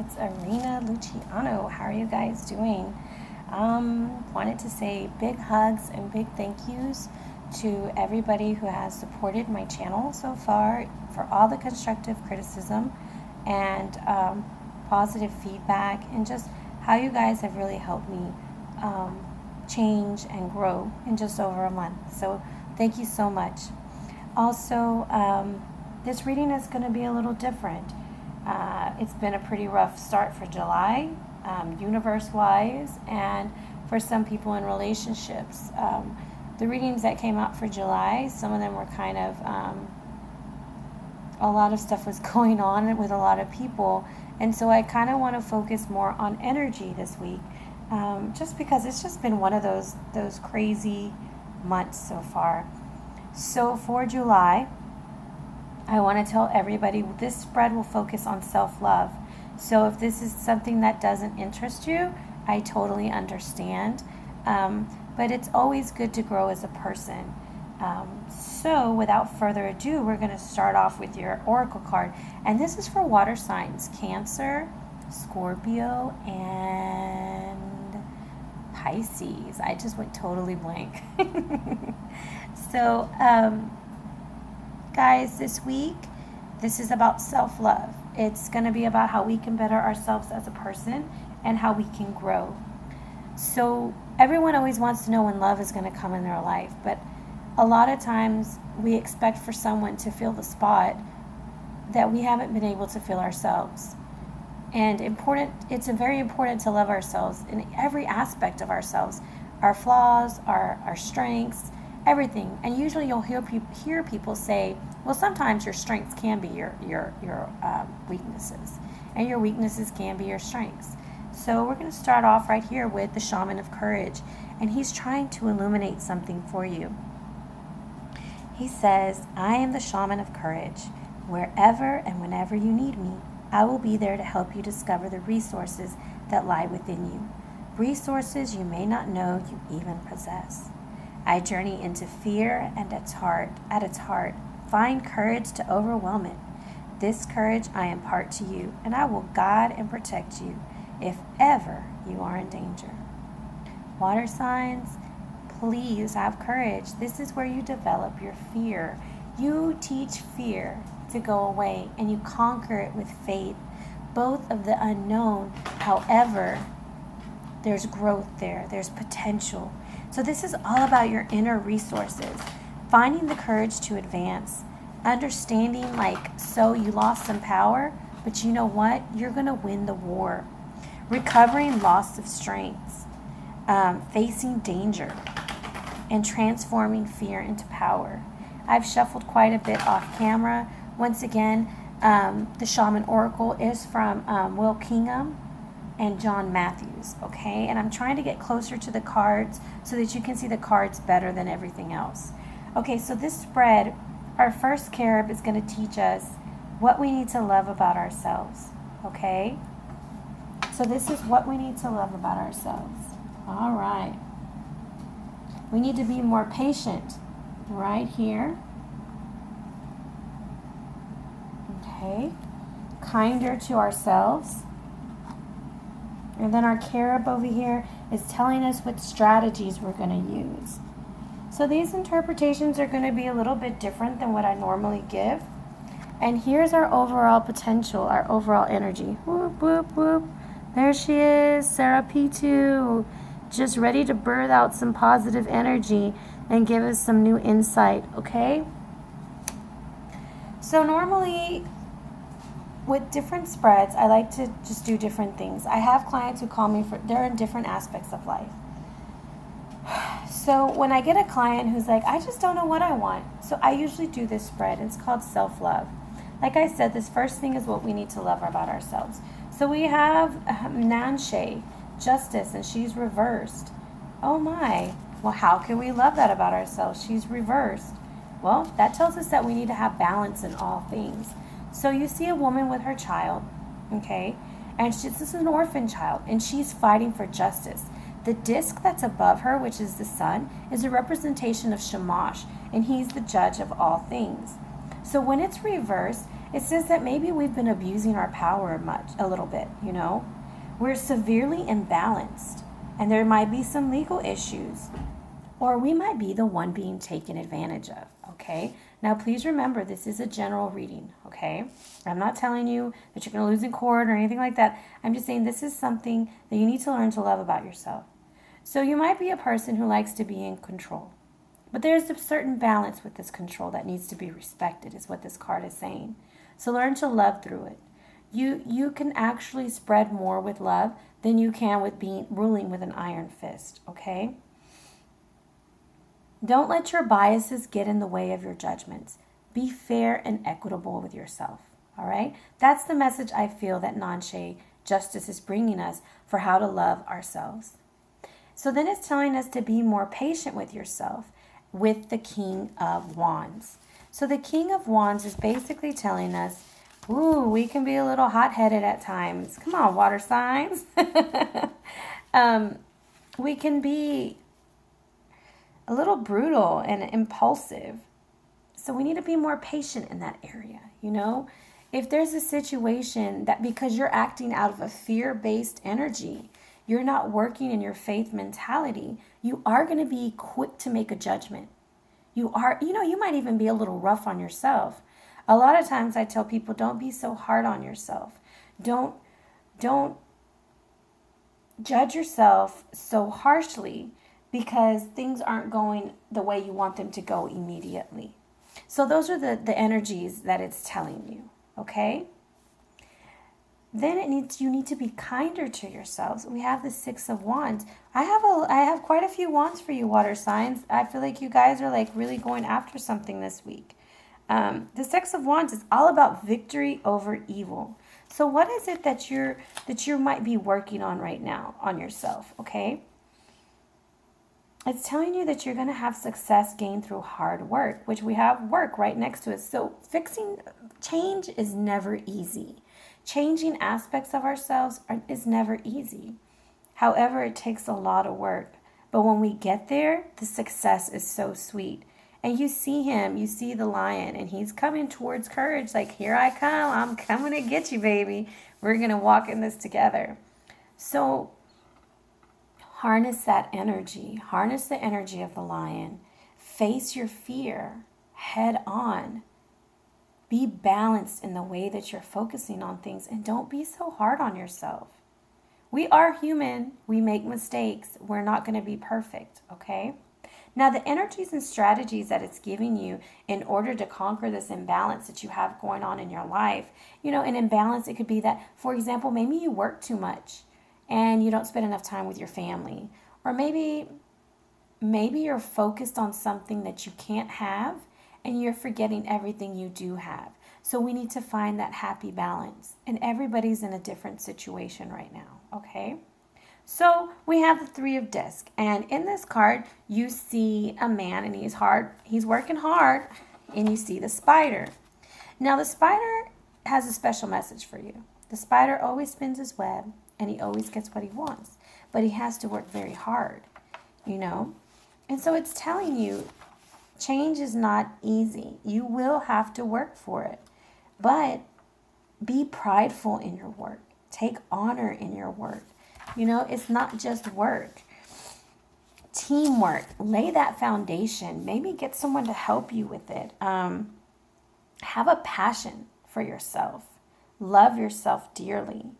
It's Arena Luciano. How are you guys doing? Wanted to say big hugs and big thank yous to everybody who has supported my channel so far for all the constructive criticism and positive feedback, and just how you guys have really helped me change and grow in just over a month. So thank you so much. Also, this reading is going to be a little different. It's been a pretty rough start for July, universe-wise, and for some people in relationships. The readings that came out for July, some of them were kind of, a lot of stuff was going on with a lot of people, and so I kind of want to focus more on energy this week, just because it's just been one of those crazy months so far. So for July, I want to tell everybody this spread will focus on self-love. So if this is something that doesn't interest you, I totally understand. But it's always good to grow as a person. So without further ado, we're going to start off with your oracle card. And this is for water signs: Cancer, Scorpio, and Pisces. I just went totally blank. So, guys, this week, this is about self-love. It's going to be about how we can better ourselves as a person and how we can grow. So everyone always wants to know when love is going to come in their life, but a lot of times we expect for someone to fill the spot that we haven't been able to fill ourselves. And it's very important to love ourselves in every aspect of ourselves, our flaws, our strengths, everything. And usually you'll hear people say, well, sometimes your strengths can be your weaknesses, and your weaknesses can be your strengths. So we're going to start off right here with the Shaman of Courage, and he's trying to illuminate something for you. He says, I am the Shaman of Courage. Wherever and whenever you need me, I will be there to help you discover the resources that lie within you, resources you may not know you even possess. I journey into fear, and at its heart, find courage to overwhelm it. This courage I impart to you, and I will guide and protect you if ever you are in danger. Water signs, please have courage. This is where you develop your fear. You teach fear to go away, and you conquer it with faith, both of the unknown. However, there's growth there. There's potential. So this is all about your inner resources, finding the courage to advance, understanding so you lost some power, but you know what? You're going to win the war. Recovering loss of strengths, facing danger, and transforming fear into power. I've shuffled quite a bit off camera. Once again, the Shaman Oracle is from Will Kingham and John Matthews, okay? And I'm trying to get closer to the cards so that you can see the cards better than everything else. Okay, so this spread, our first carib is going to teach us what we need to love about ourselves, okay? So this is what we need to love about ourselves. All right. We need to be more patient right here. Okay. Kinder to ourselves. And then our carib over here is telling us what strategies we're going to use. So these interpretations are going to be a little bit different than what I normally give. And here's our overall potential, our overall energy. Whoop, whoop, whoop. There she is, Sarah P2, just ready to birth out some positive energy and give us some new insight, okay? So normally, with different spreads, I like to just do different things. I have clients who call me they're in different aspects of life. So when I get a client who's like, I just don't know what I want, so I usually do this spread. It's called self-love. Like I said, this first thing is what we need to love about ourselves. So we have Nanshe, Justice, and she's reversed. Oh my. Well, how can we love that about ourselves? She's reversed. Well, that tells us that we need to have balance in all things. So you see a woman with her child, okay? And this is an orphan child, and she's fighting for justice. The disc that's above her, which is the sun, is a representation of Shamash, and he's the judge of all things. So when it's reversed, It says that maybe we've been abusing our power a little bit, you know? We're severely imbalanced, and there might be some legal issues, or we might be the one being taken advantage of, okay? Now, please remember, this is a general reading, okay? I'm not telling you that you're going to lose in court or anything like that. I'm just saying this is something that you need to learn to love about yourself. So you might be a person who likes to be in control, but there's a certain balance with this control that needs to be respected, is what this card is saying. So learn to love through it. You can actually spread more with love than you can with ruling with an iron fist, okay? Don't let your biases get in the way of your judgments. Be fair and equitable with yourself, all right? That's the message I feel that Nanshe Justice is bringing us for how to love ourselves. So then it's telling us to be more patient with yourself with the King of Wands. So the King of Wands is basically telling us, ooh, we can be a little hot-headed at times. Come on, water signs. We can be a little brutal and impulsive. So we need to be more patient in that area, you know? If there's a situation that because you're acting out of a fear-based energy, you're not working in your faith mentality, you are going to be quick to make a judgment. You might even be a little rough on yourself. A lot of times I tell people, don't be so hard on yourself. Don't judge yourself so harshly because things aren't going the way you want them to go immediately. So those are the energies that it's telling you, okay? Then you need to be kinder to yourselves. We have the Six of Wands. I have quite a few wands for you, water signs. I feel like you guys are like really going after something this week. The Six of Wands is all about victory over evil. So what is it that you might be working on right now on yourself, okay? It's telling you that you're going to have success gained through hard work, which we have work right next to it. So change is never easy. Changing aspects of ourselves is never easy. However, it takes a lot of work. But when we get there, the success is so sweet. And you see the lion, and he's coming towards courage. Like, here I come. I'm coming to get you, baby. We're going to walk in this together. So harness that energy. Harness the energy of the lion. Face your fear head on. Be balanced in the way that you're focusing on things, and don't be so hard on yourself. We are human. We make mistakes. We're not going to be perfect, okay? Now, the energies and strategies that it's giving you in order to conquer this imbalance that you have going on in your life, an imbalance, it could be that, for example, maybe you work too much and you don't spend enough time with your family. Or maybe you're focused on something that you can't have and you're forgetting everything you do have. So we need to find that happy balance. And everybody's in a different situation right now, okay? So we have the Three of Discs. And in this card, you see a man and he's working hard, and you see the spider. Now the spider has a special message for you. The spider always spins his web and he always gets what he wants, but he has to work very hard, And so it's telling you change is not easy. You will have to work for it, but be prideful in your work. Take honor in your work. It's not just work. Teamwork. Lay that foundation. Maybe get someone to help you with it. Have a passion for yourself. Love yourself dearly.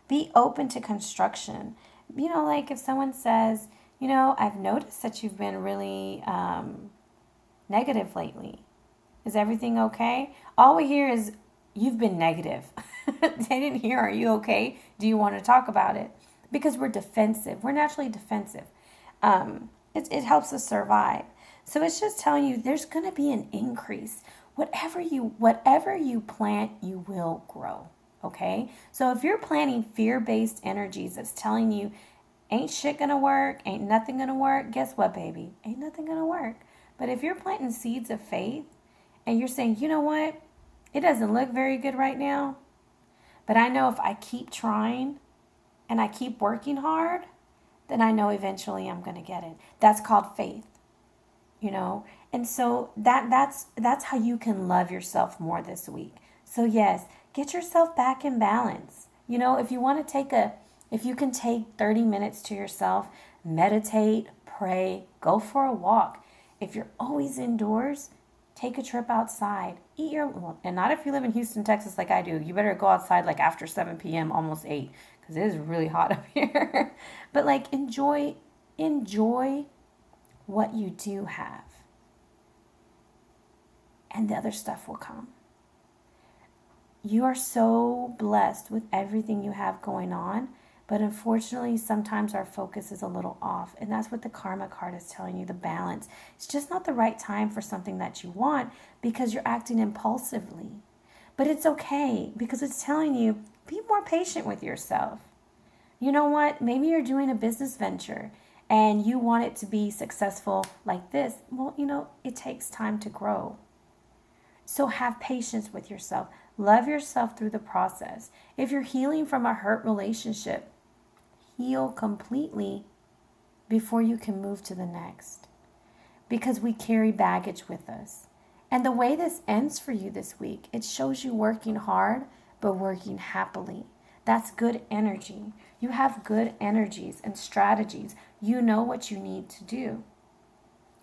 Be open to construction. Like if someone says, I've noticed that you've been really negative lately. Is everything okay? All we hear is, you've been negative. They didn't hear, are you okay? Do you want to talk about it? Because we're defensive. We're naturally defensive. It helps us survive. So it's just telling you there's going to be an increase. Whatever you plant, you will grow. Okay? So if you're planting fear-based energies that's telling you, ain't shit going to work, ain't nothing going to work, guess what, baby? Ain't nothing going to work. But if you're planting seeds of faith and you're saying, you know what? It doesn't look very good right now, but I know if I keep trying and I keep working hard, then I know eventually I'm going to get it. That's called faith, And so that's how you can love yourself more this week. So yes, get yourself back in balance. You know, if you can take 30 minutes to yourself, meditate, pray, go for a walk. If you're always indoors, take a trip outside. And not if you live in Houston, Texas, like I do. You better go outside like after 7 p.m., almost 8, because it is really hot up here. But like enjoy what you do have, and the other stuff will come. You are so blessed with everything you have going on, but unfortunately, sometimes our focus is a little off. And that's what the karma card is telling you, the balance. It's just not the right time for something that you want because you're acting impulsively. But it's okay because it's telling you, be more patient with yourself. You know what? Maybe you're doing a business venture and you want it to be successful like this. Well, it takes time to grow. So have patience with yourself. Love yourself through the process. If you're healing from a hurt relationship, heal completely before you can move to the next. Because we carry baggage with us. And the way this ends for you this week, it shows you working hard, but working happily. That's good energy. You have good energies and strategies. You know what you need to do.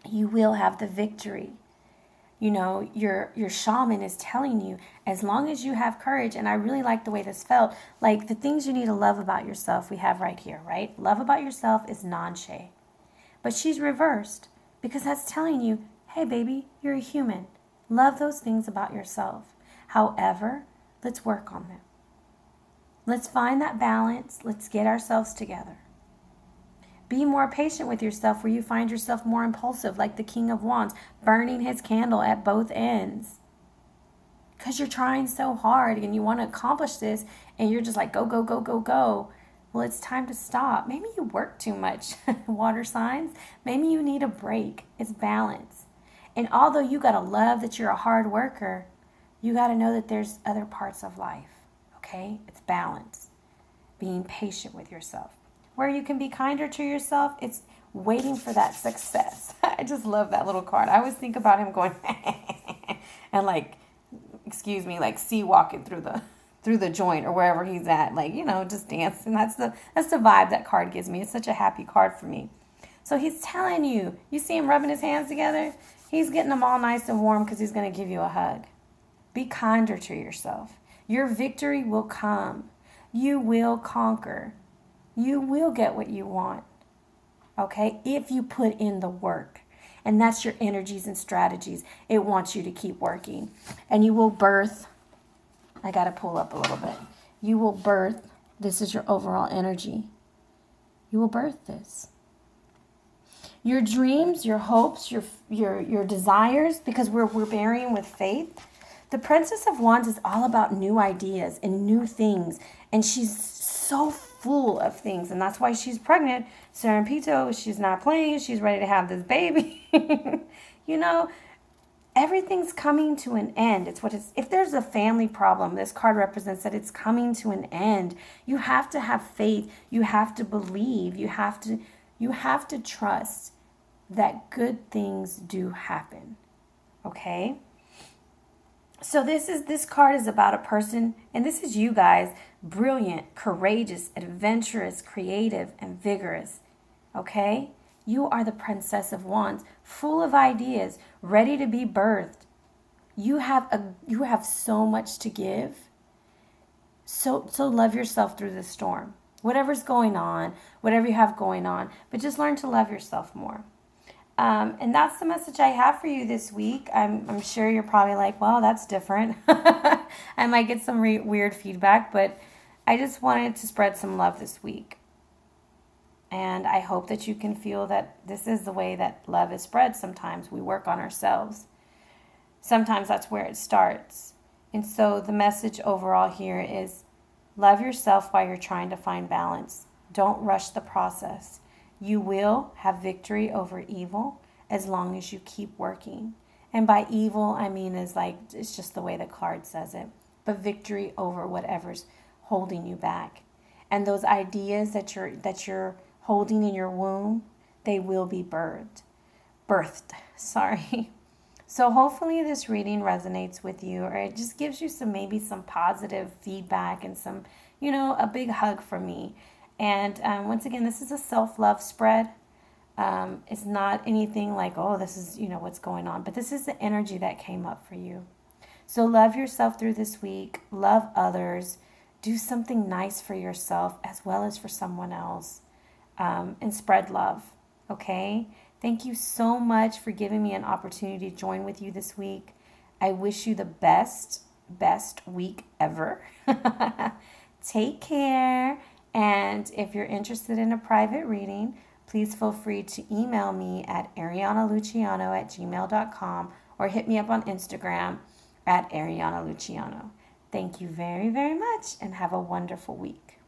You will have the victory. Your shaman is telling you, as long as you have courage, and I really like the way this felt, like the things you need to love about yourself we have right here, right? Love about yourself is Nanshe. But she's reversed because that's telling you, hey baby, you're a human. Love those things about yourself. However, let's work on them. Let's find that balance. Let's get ourselves together. Be more patient with yourself where you find yourself more impulsive, like the King of Wands, burning his candle at both ends. Because you're trying so hard and you want to accomplish this and you're just like, go, go, go, go, go. Well, it's time to stop. Maybe you work too much, water signs. Maybe you need a break. It's balance. And although you got to love that you're a hard worker, you got to know that there's other parts of life, okay? It's balance. Being patient with yourself. Where you can be kinder to yourself, it's waiting for that success. I just love that little card. I always think about him going and like sea walking through the joint or wherever he's at, just dancing. That's the vibe that card gives me. It's such a happy card for me. So he's telling you, you see him rubbing his hands together? He's getting them all nice and warm because he's going to give you a hug. Be kinder to yourself. Your victory will come. You will conquer. You will get what you want, okay, if you put in the work. And that's your energies and strategies. It wants you to keep working. And you will birth, I got to pull up a little bit. You will birth, this is your overall energy. You will birth this. Your dreams, your hopes, your desires, because we're burying with faith. The Princess of Wands is all about new ideas and new things. And she's so full of things, and that's why she's pregnant. Serempito, she's not playing. She's ready to have this baby. Everything's coming to an end. If there's a family problem, this card represents that it's coming to an end. You have to have faith. You have to believe. You have to trust that good things do happen. Okay? So this card is about a person, and this is you guys, brilliant, courageous, adventurous, creative, and vigorous. Okay? You are the Princess of Wands, full of ideas, ready to be birthed. You have so much to give. So love yourself through the storm. Whatever's going on, whatever you have going on, but just learn to love yourself more. And that's the message I have for you this week. I'm sure you're probably like, well, that's different. I might get some weird feedback, but I just wanted to spread some love this week. And I hope that you can feel that this is the way that love is spread. Sometimes we work on ourselves. Sometimes that's where it starts. And so the message overall here is love yourself while you're trying to find balance. Don't rush the process. You will have victory over evil as long as you keep working. And by evil, I mean it's just the way the card says it. But victory over whatever's holding you back. And those ideas that you're holding in your womb, they will be birthed. So hopefully this reading resonates with you, or it just gives you maybe some positive feedback and some, a big hug from me. And once again, this is a self-love spread. It's not anything like, oh, this is, what's going on. But this is the energy that came up for you. So love yourself through this week. Love others. Do something nice for yourself as well as for someone else. And spread love. Okay? Thank you so much for giving me an opportunity to join with you this week. I wish you the best week ever. Take care. And if you're interested in a private reading, please feel free to email me at arianaluciano@gmail.com or hit me up on Instagram at Ariana Luciano. Thank you very, very much and have a wonderful week.